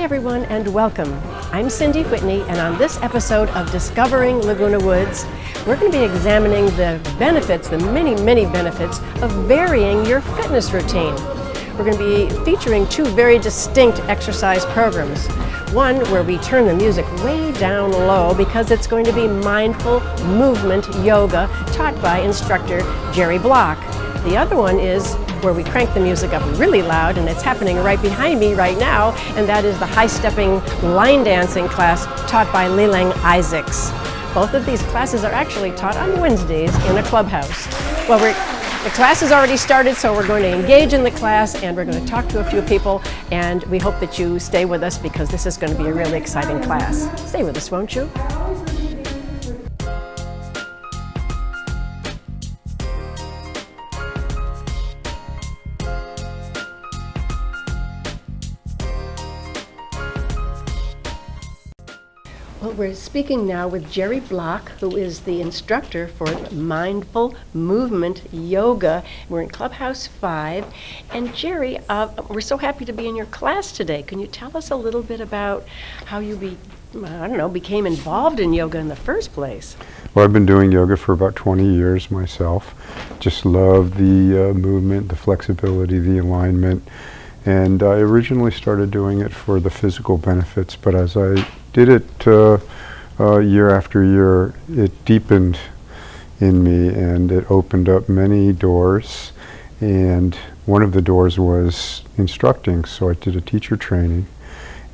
everyone, and welcome. I'm Cindy Whitney, and on this episode of Discovering Laguna Woods, we're going to be examining the benefits, the many benefits of varying your fitness routine. We're going to be featuring two very distinct exercise programs. One where we turn the music way down low because it's going to be mindful movement yoga taught by instructor Jerry Block. The other one is where we crank the music up really loud, and it's happening right behind me right now, and that is the high-stepping line dancing class taught by Leland Isaacs. Both of these classes are actually taught on Wednesdays in a clubhouse. Well, the class has already started, so we're going to engage in the class, and we're going to talk to a few people, and we hope that you stay with us because this is going to be a really exciting class. Stay with us, won't you? Well, we're speaking now with Jerry Block, who is the instructor for Mindful Movement Yoga. We're in Clubhouse 5. And Jerry, we're so happy to be in your class today. Can you tell us a little bit about how you became involved in yoga in the first place? Well, I've been doing yoga for about 20 years myself. Just love the movement, the flexibility, the alignment. And I originally started doing it for the physical benefits, but as I did it year after year, it deepened in me and it opened up many doors. And one of the doors was instructing, so I did a teacher training,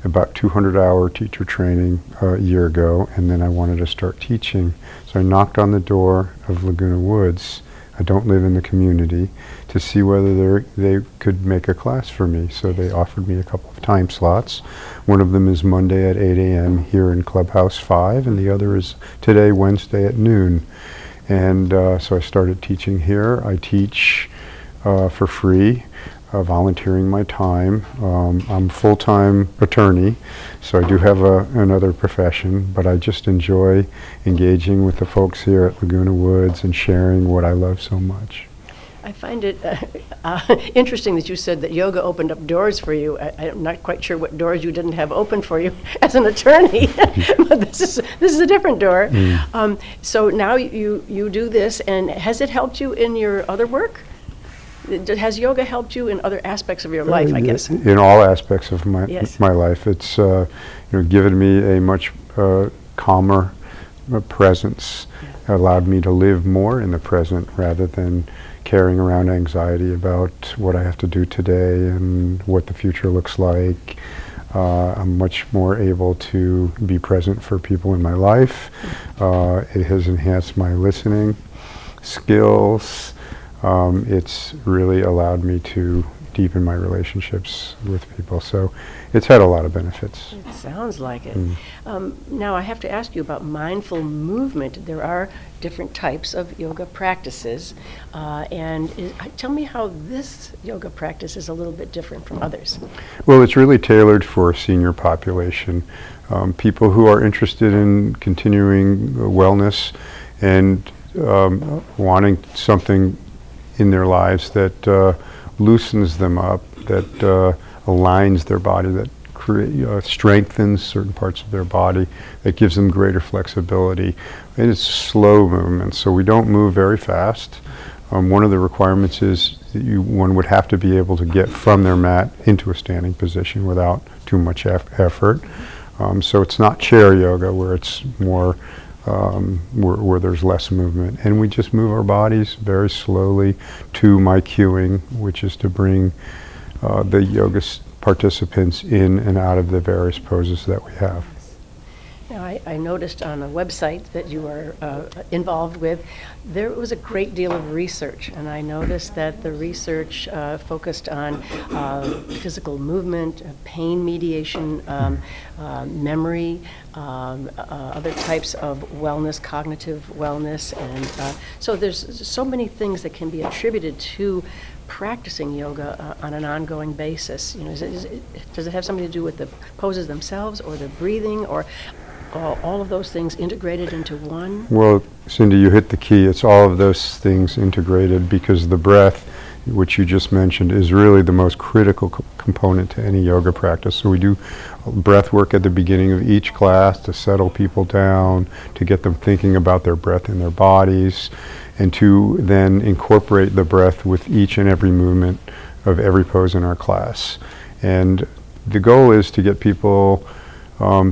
about 200-hour teacher training a year ago, and then I wanted to start teaching. So I knocked on the door of Laguna Woods. I don't live in the community, to see whether they could make a class for me. So they offered me a couple of time slots. One of them is Monday at 8 a.m. here in Clubhouse 5, and the other is today, Wednesday at noon. And so I started teaching here. I teach for free, volunteering my time. I'm a full-time attorney, so I do have another profession, but I just enjoy engaging with the folks here at Laguna Woods and sharing what I love so much. I find it interesting that you said that yoga opened up doors for you. I'm not quite sure what doors you didn't have open for you as an attorney, but this is a different door. So now you do this, and has it helped you in your other work? Has yoga helped you in other aspects of your life, I guess? In all aspects of my life. It's given me a much calmer presence, allowed me to live more in the present rather than carrying around anxiety about what I have to do today and what the future looks like. I'm much more able to be present for people in my life. It has enhanced my listening skills. It's really allowed me to deepen my relationships with people. So it's had a lot of benefits. It sounds like it. Now I have to ask you about mindful movement. There are different types of yoga practices. Tell me how this yoga practice is a little bit different from others. Well, it's really tailored for a senior population. People who are interested in continuing wellness and wanting something in their lives that loosens them up, that aligns their body, that strengthens certain parts of their body, that gives them greater flexibility. And it's slow movement, so we don't move very fast. One of the requirements is that one would have to be able to get from their mat into a standing position without too much effort. So it's not chair yoga where it's more where there's less movement, and we just move our bodies very slowly to my cueing, which is to bring the yoga participants in and out of the various poses that we have. Now, I noticed on a website that you are involved with, there was a great deal of research, and I noticed that the research focused on physical movement, pain mediation, memory, other types of wellness, cognitive wellness, and so there's so many things that can be attributed to practicing yoga on an ongoing basis. Does it have something to do with the poses themselves, or the breathing, or all of those things integrated into one? Well, Cindy, you hit the key. It's all of those things integrated, because the breath which you just mentioned, is really the most critical component to any yoga practice. So we do breath work at the beginning of each class to settle people down, to get them thinking about their breath in their bodies, and to then incorporate the breath with each and every movement of every pose in our class. And the goal is to get people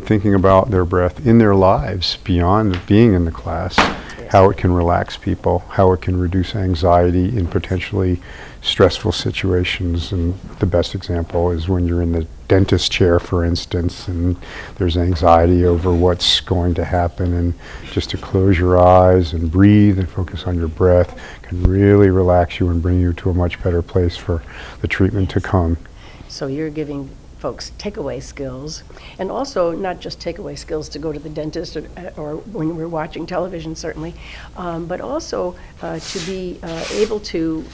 thinking about their breath in their lives beyond being in the class, how it can relax people, how it can reduce anxiety in potentially stressful situations. And the best example is when you're in the dentist chair, for instance, and there's anxiety over what's going to happen, and just to close your eyes and breathe and focus on your breath can really relax you and bring you to a much better place for the treatment to come. So you're giving folks takeaway skills, and also not just takeaway skills to go to the dentist or when we're watching television, certainly, but also to be able to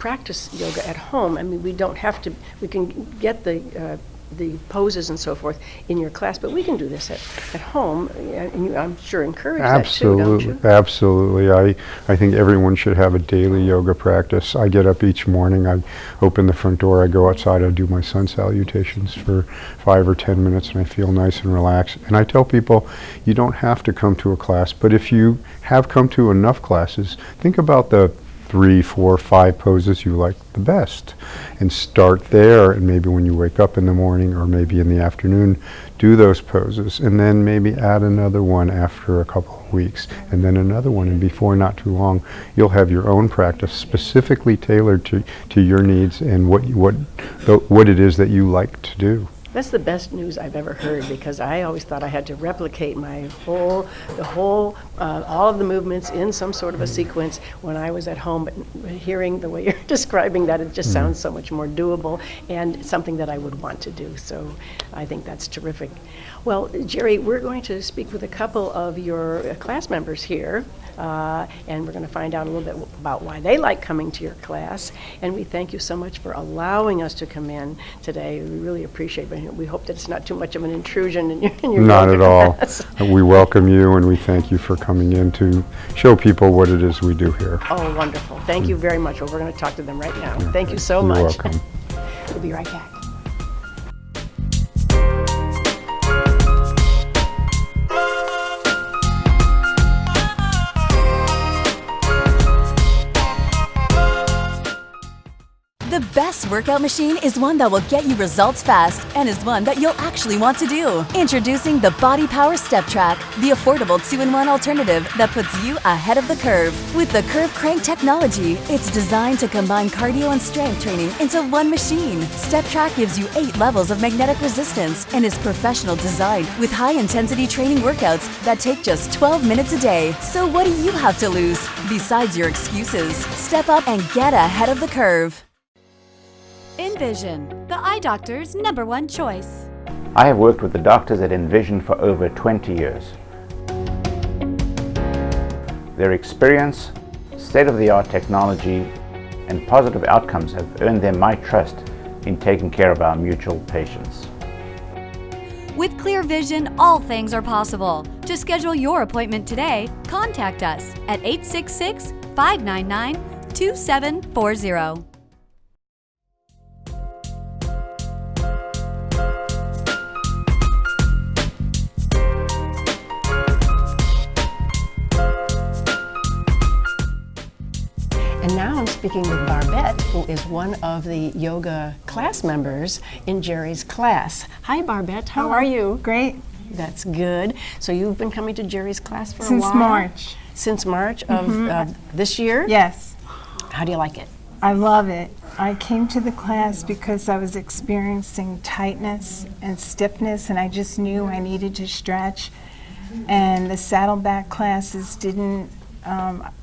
practice yoga at home. I mean, we don't have to, we can get the poses and so forth in your class, but we can do this at home, and you, I'm sure, encourage that too, don't you? Absolutely. I think everyone should have a daily yoga practice. I get up each morning, I open the front door, I go outside, I do my sun salutations for 5 or 10 minutes, and I feel nice and relaxed. And I tell people, you don't have to come to a class, but if you have come to enough classes, think about the 3, 4, 5 poses you like the best, and start there, and maybe when you wake up in the morning or maybe in the afternoon, do those poses, and then maybe add another one after a couple of weeks, and then another one, and before not too long you'll have your own practice specifically tailored to your needs and what it is that you like to do. That's the best news I've ever heard, because I always thought I had to replicate all of the movements in some sort of a sequence when I was at home. But hearing the way you're describing that, it just sounds so much more doable and something that I would want to do. So I think that's terrific. Well, Jerry, we're going to speak with a couple of your class members here, and we're going to find out a little bit about why they like coming to your class. And we thank you so much for allowing us to come in today. We really appreciate it. We hope that it's not too much of an intrusion in your Not at all. class. We welcome you, and we thank you for coming in to show people what it is we do here. Oh, wonderful. Thank you very much. Well, we're going to talk to them right now. Yeah, Thank you so you're much. welcome. We'll be right back. The best workout machine is one that will get you results fast and is one that you'll actually want to do. Introducing the Body Power Step Track, the affordable 2-in-1 alternative that puts you ahead of the curve. With the Curve Crank technology, it's designed to combine cardio and strength training into one machine. Step Track gives you 8 levels of magnetic resistance and is professional designed with high-intensity training workouts that take just 12 minutes a day. So what do you have to lose besides your excuses? Step up and get ahead of the curve. Envision, the eye doctor's #1 choice. I have worked with the doctors at Envision for over 20 years. Their experience, state-of-the-art technology, and positive outcomes have earned them my trust in taking care of our mutual patients. With clear vision, all things are possible. To schedule your appointment today, contact us at 866-599-2740. And now I'm speaking with Barbette, who is one of the yoga class members in Jerry's class. Hi, Barbette. How are you? Great. That's good. So you've been coming to Jerry's class for a Since while? March. Since March of this year? Yes. How do you like it? I love it. I came to the class because I was experiencing tightness and stiffness, and I just knew I needed to stretch. And the saddleback classes didn't,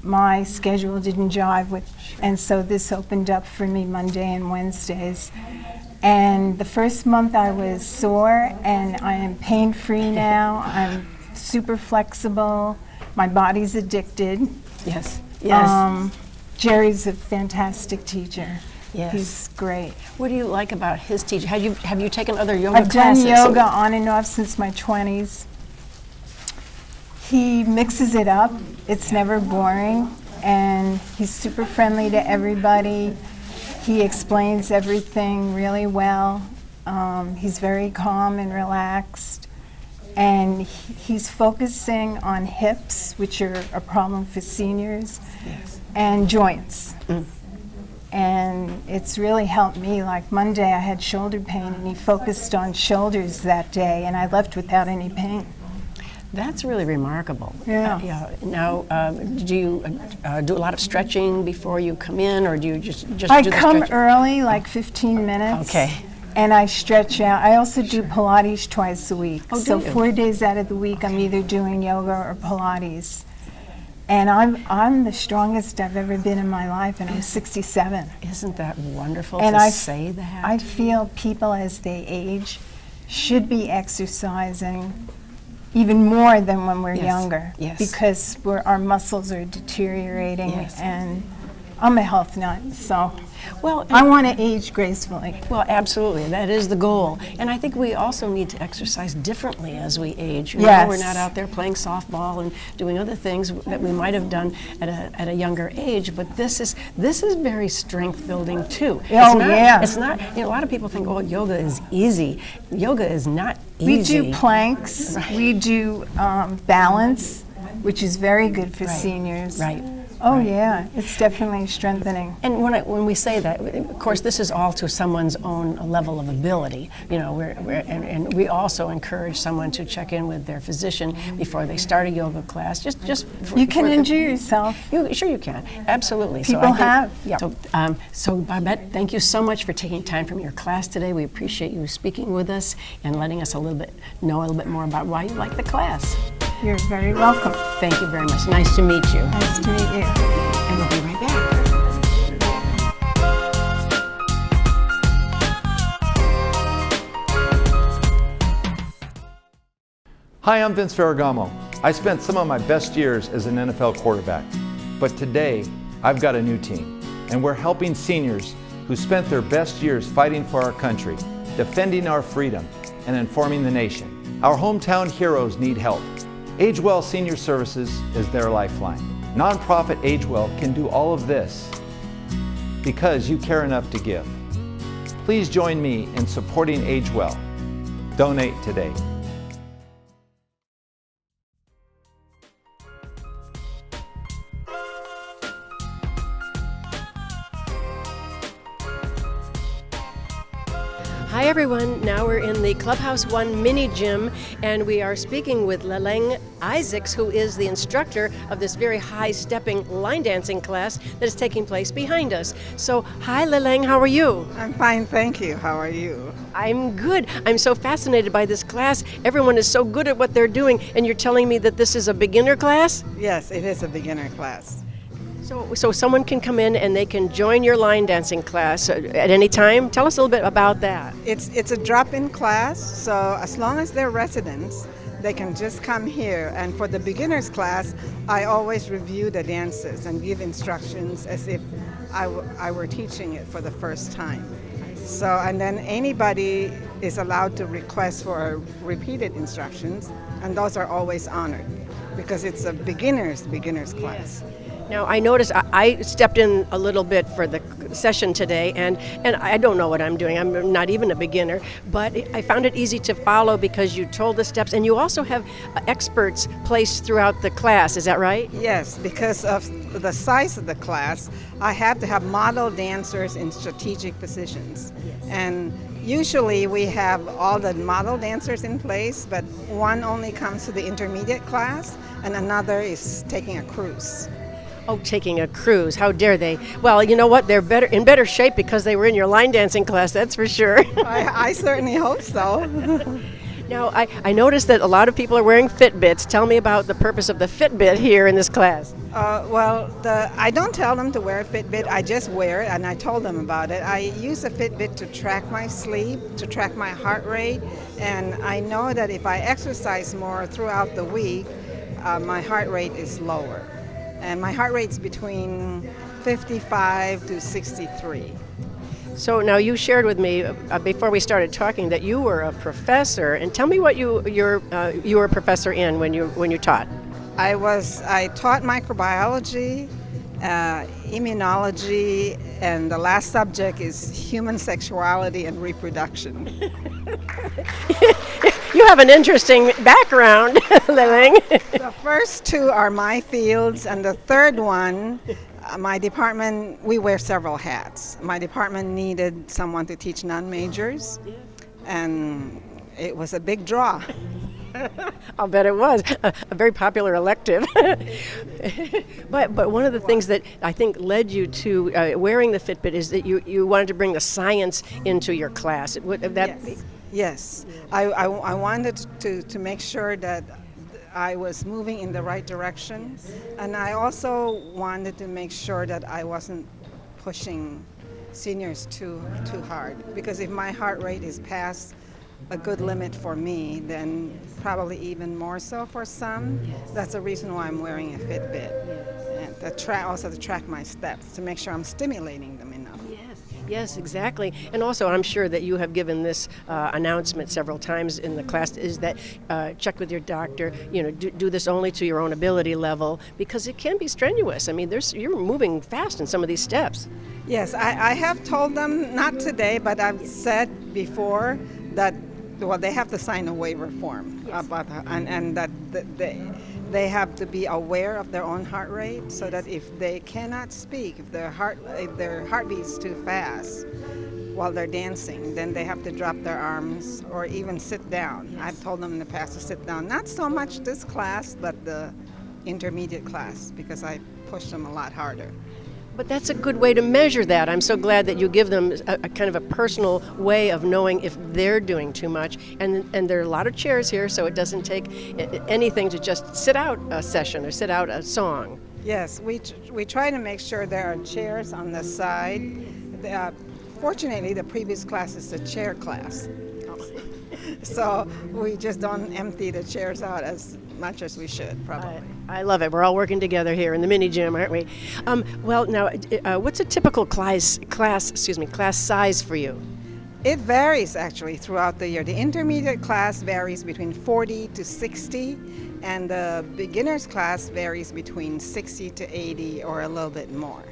my schedule didn't jive with, and so this opened up for me Monday and Wednesdays. And the first month I was sore, and I am pain-free now. I'm super flexible. My body's addicted. Yes. Yes. Jerry's a fantastic teacher. Yes. He's great. What do you like about his teaching? Have you taken other yoga I've classes? done yoga on and off since my 20s. He mixes it up. It's never boring, and he's super friendly to everybody. He explains everything really well. He's very calm and relaxed. And he's focusing on hips, which are a problem for seniors, and joints. And it's really helped me. Like Monday I had shoulder pain, and he focused on shoulders that day, and I left without any pain. That's really remarkable. Yeah. Now, do you do a lot of stretching before you come in, or do you just I do the come stretching? early, like 15 minutes. Okay. And I stretch out. I also do Pilates twice a week. Oh, do so you? 4 days out of the week, I'm either doing yoga or Pilates. And I'm the strongest I've ever been in my life, and I'm 67. Isn't that wonderful And to say that? I feel people as they age should be exercising even more than when we're younger. Yes. Because our muscles are deteriorating, Yes. and I'm a health nut, so Well, I want to age gracefully. Well, absolutely. That is the goal. And I think we also need to exercise differently as we age. You know, Yes. we're not out there playing softball and doing other things that we might have done at a younger age, but this is very strength building too. Oh, yeah. It's not, you know, a lot of people think, oh, yoga is easy. Yoga is not We easy. do planks, Right. we do balance, which is very good for Right. seniors. Right. Oh Right. yeah, it's definitely strengthening. And when we say that, of course, this is all to someone's own level of ability. You know, and we also encourage someone to check in with their physician before they start a yoga class. Just for, You can for- injure yourself. Sure you can, absolutely. People have. Yeah. So Barbette, thank you so much for taking time from your class today. We appreciate you speaking with us and letting us know a little bit more about why you like the class. You're very welcome. Thank you very much. Nice to meet you. Nice to meet you. And we'll be right back. Hi, I'm Vince Ferragamo. I spent some of my best years as an NFL quarterback, but today I've got a new team, and we're helping seniors who spent their best years fighting for our country, defending our freedom, and informing the nation. Our hometown heroes need help. AgeWell Senior Services is their lifeline. Nonprofit AgeWell can do all of this because you care enough to give. Please join me in supporting AgeWell. Donate today. Hi everyone, now we're in the Clubhouse 1 mini gym and we are speaking with Leleng Isaacs, who is the instructor of this very high stepping line dancing class that is taking place behind us. So, hi Leleng, how are you? I'm fine, thank you. How are you? I'm good. I'm so fascinated by this class. Everyone is so good at what they're doing, and you're telling me that this is a beginner class? Yes, it is a beginner class. So someone can come in and they can join your line dancing class at any time? Tell us a little bit about that. It's a drop-in class, so as long as they're residents, they can just come here. And for the beginners class, I always review the dances and give instructions as if I were teaching it for the first time. So, and then anybody is allowed to request for repeated instructions, and those are always honored because it's a beginner's class. Now, I noticed I stepped in a little bit for the session today, and I don't know what I'm doing. I'm not even a beginner, but I found it easy to follow because you told the steps, and you also have experts placed throughout the class. Is that right? Yes, because of the size of the class, I have to have model dancers in strategic positions. And usually we have all the model dancers in place, but one only comes to the intermediate class, and another is taking a cruise. Oh, taking a cruise. How dare they? Well, you know what? They're in better shape because they were in your line dancing class, that's for sure. I certainly hope so. Now, I noticed that a lot of people are wearing Fitbits. Tell me about the purpose of the Fitbit here in this class. I don't tell them to wear a Fitbit. I just wear it, and I told them about it. I use a Fitbit to track my sleep, to track my heart rate, and I know that if I exercise more throughout the week, my heart rate is lower. And my heart rate's between 55 to 63. So now you shared with me before we started talking that you were a professor, and tell me what you were a professor in when you taught. I taught microbiology immunology, and the last subject is human sexuality and reproduction. You have an interesting background, Lilling. The first two are my fields, and the third one, my department, we wear several hats. My department needed someone to teach non-majors, and it was a big draw. I'll bet it was a very popular elective. But one of the things that I think led you to wearing the Fitbit is that you wanted to bring the science into your class. Would that be? Yes. I wanted to make sure that I was moving in the right direction, and I also wanted to make sure that I wasn't pushing seniors too hard, because if my heart rate is past a good limit for me, then probably even more so for some. That's the reason why I'm wearing a Fitbit, and also to track my steps, to make sure I'm stimulating them enough. Yes, exactly. And also, I'm sure that you have given this announcement several times in the class, is that check with your doctor, do this only to your own ability level, because it can be strenuous. I mean, you're moving fast in some of these steps. Yes, I have told them, not today, but I've said before that, well, they have to sign a waiver form about, and that they have to be aware of their own heart rate, so that if they cannot speak, if their heart beats too fast while they're dancing, then they have to drop their arms or even sit down. I've told them in the past to sit down. Not so much this class, but the intermediate class, because I push them a lot harder. But that's a good way to measure that. I'm so glad that you give them a kind of a personal way of knowing if they're doing too much. And there are a lot of chairs here, so it doesn't take anything to just sit out a session or sit out a song. Yes, we try to make sure there are chairs on the side. Fortunately, the previous class is a chair class. So we just don't empty the chairs out as much as we should, probably. I love it. We're all working together here in the mini gym, aren't we? Well, now, what's a typical class size for you? It varies actually throughout the year. The intermediate class varies between 40 to 60, and the beginner's class varies between 60 to 80 or a little bit more.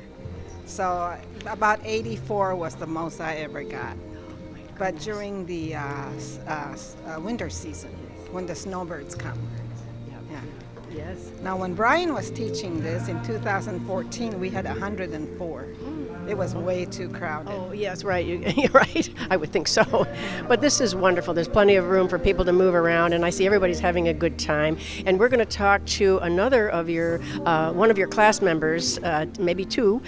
So about 84 was the most I ever got. But during the winter season, when the snowbirds come. Yes. Now, when Brian was teaching this in 2014, we had 104. It was way too crowded. Oh, yes, right. You're right. I would think so. But this is wonderful. There's plenty of room for people to move around, and I see everybody's having a good time. And we're going to talk to another of your, one of your class members, maybe two,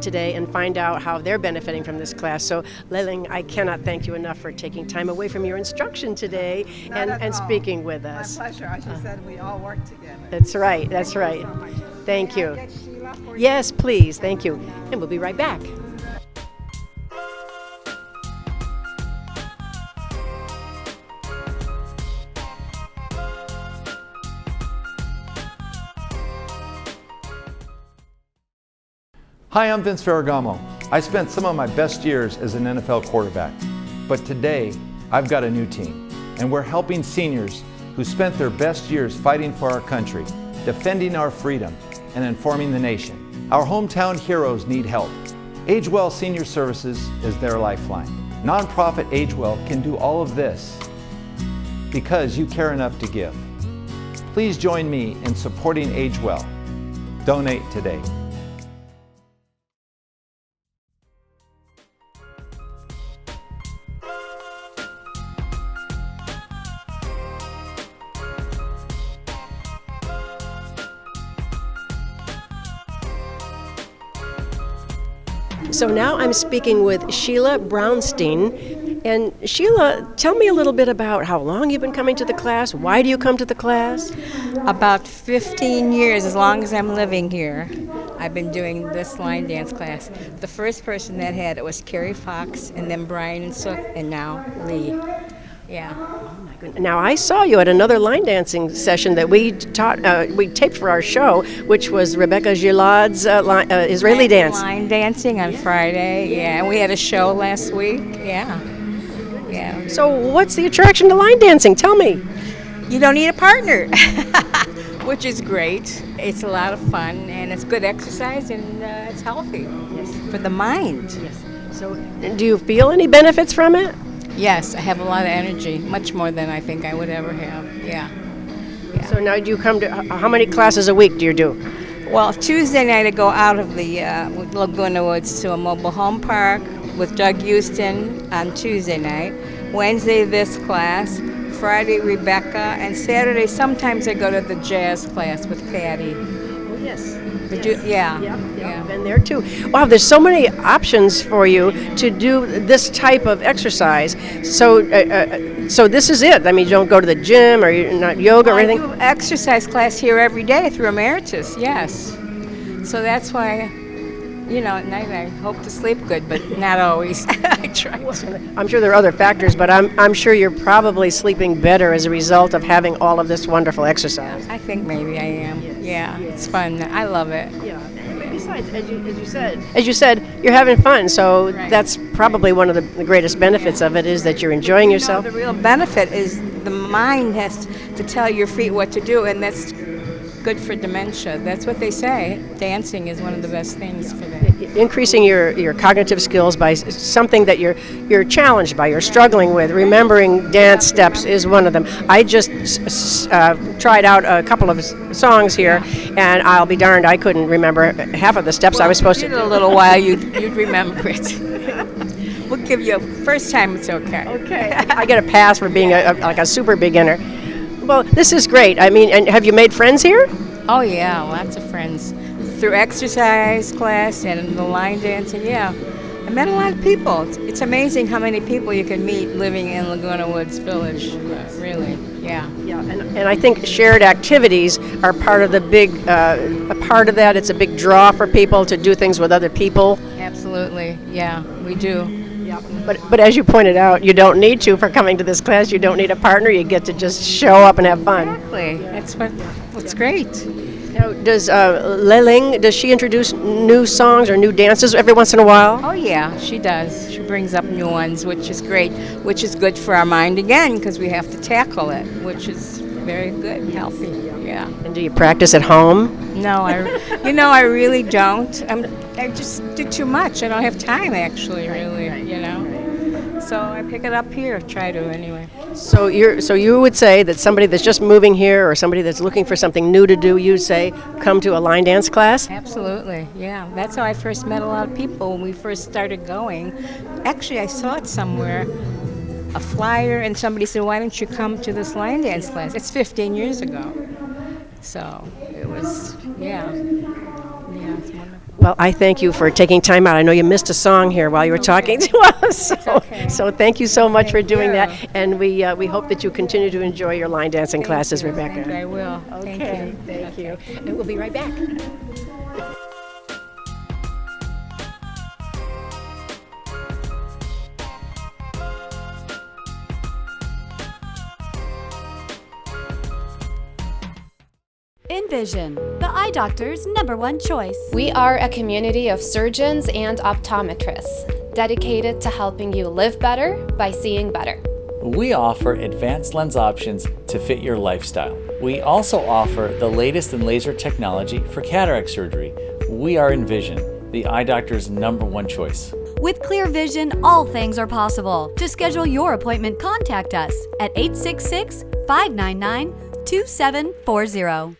today, and find out how they're benefiting from this class. So, Lilling, I cannot thank you enough for taking time away from your instruction today and speaking with us. My pleasure. As you said, we all work together. That's right. That's right. Thank you. Yes, please. Thank you. And we'll be right back. Hi, I'm Vince Ferragamo. I spent some of my best years as an NFL quarterback, but today I've got a new team, and we're helping seniors who spent their best years fighting for our country, defending our freedom, and informing the nation. Our hometown heroes need help. AgeWell Senior Services is their lifeline. Nonprofit AgeWell can do all of this because you care enough to give. Please join me in supporting AgeWell. Donate today. So now I'm speaking with Sheila Brownstein. And Sheila, tell me a little bit about how long you've been coming to the class. Why do you come to the class? About 15 years, as long as I'm living here. I've been doing this line dance class. The first person that had it was Carrie Fox, and then Brian and Sook, and now Lee. Yeah. Now, I saw you at another line dancing session that we taped for our show, which was Rebecca Gilad's Israeli dance. Line dancing on Friday, yeah. And we had a show last week, yeah. So what's the attraction to line dancing? Tell me. You don't need a partner. which is great. It's a lot of fun, and it's good exercise, and it's healthy for the mind. Yes. So, do you feel any benefits from it? Yes, I have a lot of energy, much more than I think I would ever have. Yeah. So now do you come to, how many classes a week do you do? Well, Tuesday night I go out of the Laguna Woods to a mobile home park with Doug Houston on Tuesday night. Wednesday, this class. Friday, Rebecca. And Saturday, sometimes I go to the jazz class with Patty. Oh, yes. Yeah. I've been there too. Wow, there's so many options for you to do this type of exercise. So, so this is it. I mean, you don't go to the gym or you're not yoga or anything. I do exercise class here every day through Emeritus. Yes. So that's why, at night I hope to sleep good, but not always. I try to. I'm sure there are other factors, but I'm sure you're probably sleeping better as a result of having all of this wonderful exercise. I think maybe I am. Yes. It's fun. I love it. Yeah. Besides, as you said, you're having fun. So that's probably one of the greatest benefits of it is that you're enjoying yourself. The real benefit is the mind has to tell your feet what to do, and that's good for dementia. That's what they say. Dancing is one of the best things for that. Increasing your cognitive skills by something that you're challenged by, you're struggling with. Remembering dance steps is one of them. I just tried out a couple of songs here, and I'll be darned, I couldn't remember half of the steps I was supposed to do. In a little while, you'd remember it. We'll give you first time. It's okay. Okay. I get a pass for being like a super beginner. Well, this is great. I mean, and have you made friends here? Oh, yeah, lots of friends. Through exercise class and the line dancing, yeah. I met a lot of people. It's amazing how many people you can meet living in Laguna Woods Village, really, yeah. Yeah, and I think shared activities are part of the big, a part of that. It's a big draw for people to do things with other people. Absolutely, yeah, we do. But as you pointed out, you don't need to for coming to this class. You don't need a partner. You get to just show up and have fun. Exactly. That's what's great. Now, does Leling, does she introduce new songs or new dances every once in a while? Oh, yeah, she does. She brings up new ones, which is great, which is good for our mind again, because we have to tackle it, which is very good and healthy. Yeah. And do you practice at home? No, I really don't. I just do too much. I don't have time, actually, really, So I pick it up here, try to anyway. So you would say that somebody that's just moving here or somebody that's looking for something new to do, you'd say, come to a line dance class? Absolutely, yeah. That's how I first met a lot of people when we first started going. Actually, I saw it somewhere, a flyer, and somebody said, why don't you come to this line dance class? It's 15 years ago. So it was, yeah, it's wonderful. Well, I thank you for taking time out. I know you missed a song here while you were talking to us. So thank you so much for doing that. And we hope that you continue to enjoy your line dancing classes, Rebecca. I will. Okay, thank you. And we'll be right back. Envision, the eye doctor's #1 choice. We are a community of surgeons and optometrists dedicated to helping you live better by seeing better. We offer advanced lens options to fit your lifestyle. We also offer the latest in laser technology for cataract surgery. We are Envision, the eye doctor's #1 choice. With clear vision, all things are possible. To schedule your appointment, contact us at 866-599-2740.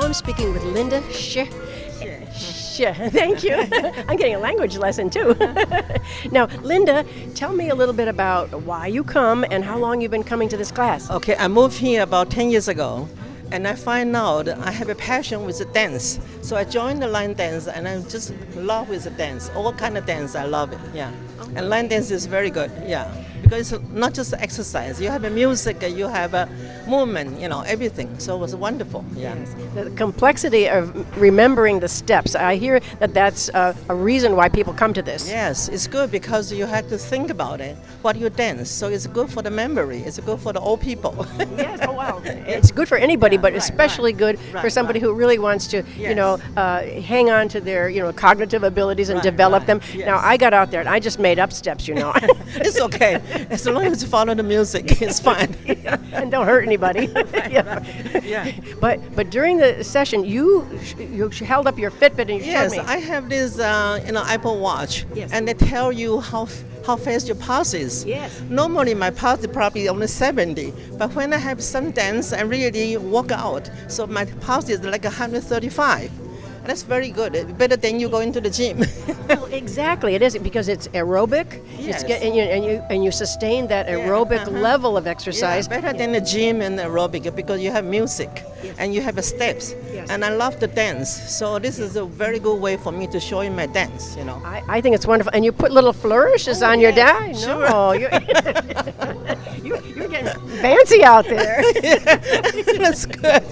I'm speaking with Linda Thank you. I'm getting a language lesson too. Now, Linda, tell me a little bit about why you come and how long you've been coming to this class. Okay, I moved here about 10 years ago, and I find out I have a passion with the dance. So I joined the line dance, and I just love with the dance. All kind of dance, I love it. Yeah. Oh, And line dance is very good, yeah. Because it's not just exercise, you have a music, you have a movement, everything. So it was wonderful, yeah. Yes. The complexity of remembering the steps, I hear that that's a reason why people come to this. Yes, it's good because you have to think about it, what you dance. So it's good for the memory, it's good for the old people. Yes, oh wow. It's good for anybody, but especially good for somebody who really wants to, hang on to their, cognitive abilities and develop them. Yes. Now, I got out there and I just made up steps, It's okay. As long as you follow the music, it's fine. And don't hurt anybody. Yeah. But during the session, you held up your Fitbit and you showed me. Yes, I have this Apple Watch, Yes. and they tell you how fast your pulse is. Yes. Normally my pulse is probably only 70, but when I have some dance, I really work out, so my pulse is like 135. That's very good. Better than you go into the gym. Well, exactly, it is because it's aerobic. Yes. And you sustain that aerobic level of exercise. Yeah, better than the gym and aerobic because you have music and you have steps. Yes. And I love the dance, so this is a very good way for me to show you my dance. I think it's wonderful, and you put little flourishes on your dance. Sure. No, you're getting fancy out there. That's good.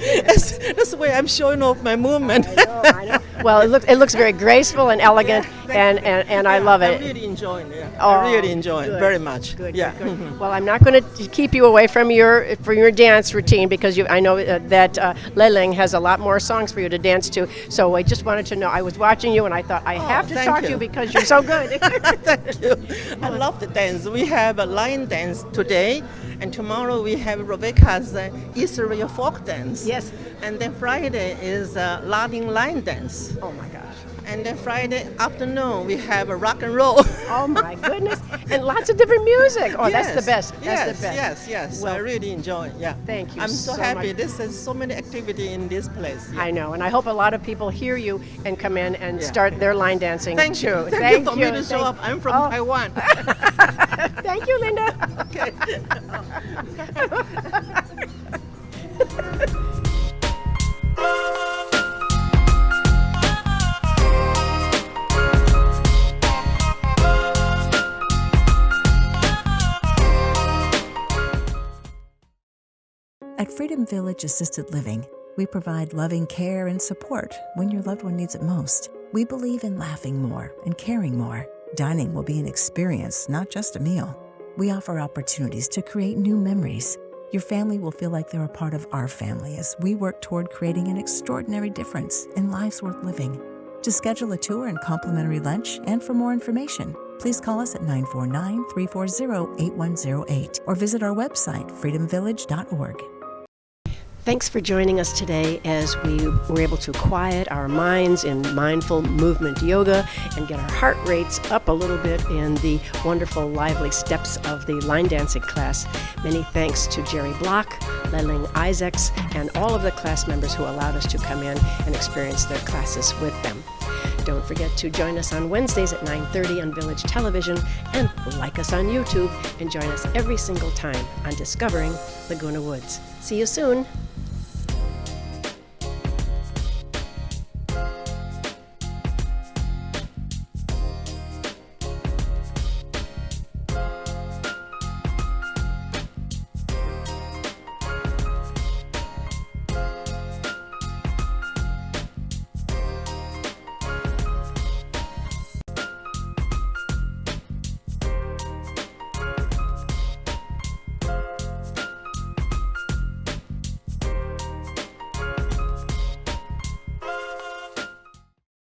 That's the way I'm showing off my movement. I know. Well, it looks very graceful and elegant, and I love it. I'm really enjoying it. Oh, I really enjoy it good. very much. Good, yeah. good. Well, I'm not going to keep you away from your dance routine because I know that Leleng has a lot more songs for you to dance to. So I just wanted to know. I was watching you and I thought I have to thank talk to you because you're so good. Thank you. I love the dance. We have a line dance today, and tomorrow we have Rebecca's Israel folk dance. Yes. And then Friday is Latin line dance. Oh my gosh. And then Friday afternoon we have a rock and roll. Oh my goodness. And lots of different music. Oh, Yes. that's the best. That's the best. Yes. Well, I really enjoy it. Yeah. thank you I'm so so happy. much. This is so many activity in this place. Yeah. I know, and I hope a lot of people hear you and come in and start their line dancing Thank too. you. Thank you for me to show up. I'm from Oh. Taiwan. Thank you, Linda. Okay. At Freedom Village Assisted Living, we provide loving care and support when your loved one needs it most. We believe in laughing more and caring more. Dining will be an experience, not just a meal. We offer opportunities to create new memories. Your family will feel like they're a part of our family as we work toward creating an extraordinary difference in lives worth living. To schedule a tour and complimentary lunch and for more information, please call us at 949-340-8108 or visit our website, freedomvillage.org. Thanks for joining us today as we were able to quiet our minds in mindful movement yoga and get our heart rates up a little bit in the wonderful, lively steps of the line dancing class. Many thanks to Jerry Block, Leleng Isaacs, and all of the class members who allowed us to come in and experience their classes with them. Don't forget to join us on Wednesdays at 9:30 on Village Television, and like us on YouTube and join us every single time on Discovering Laguna Woods. See you soon.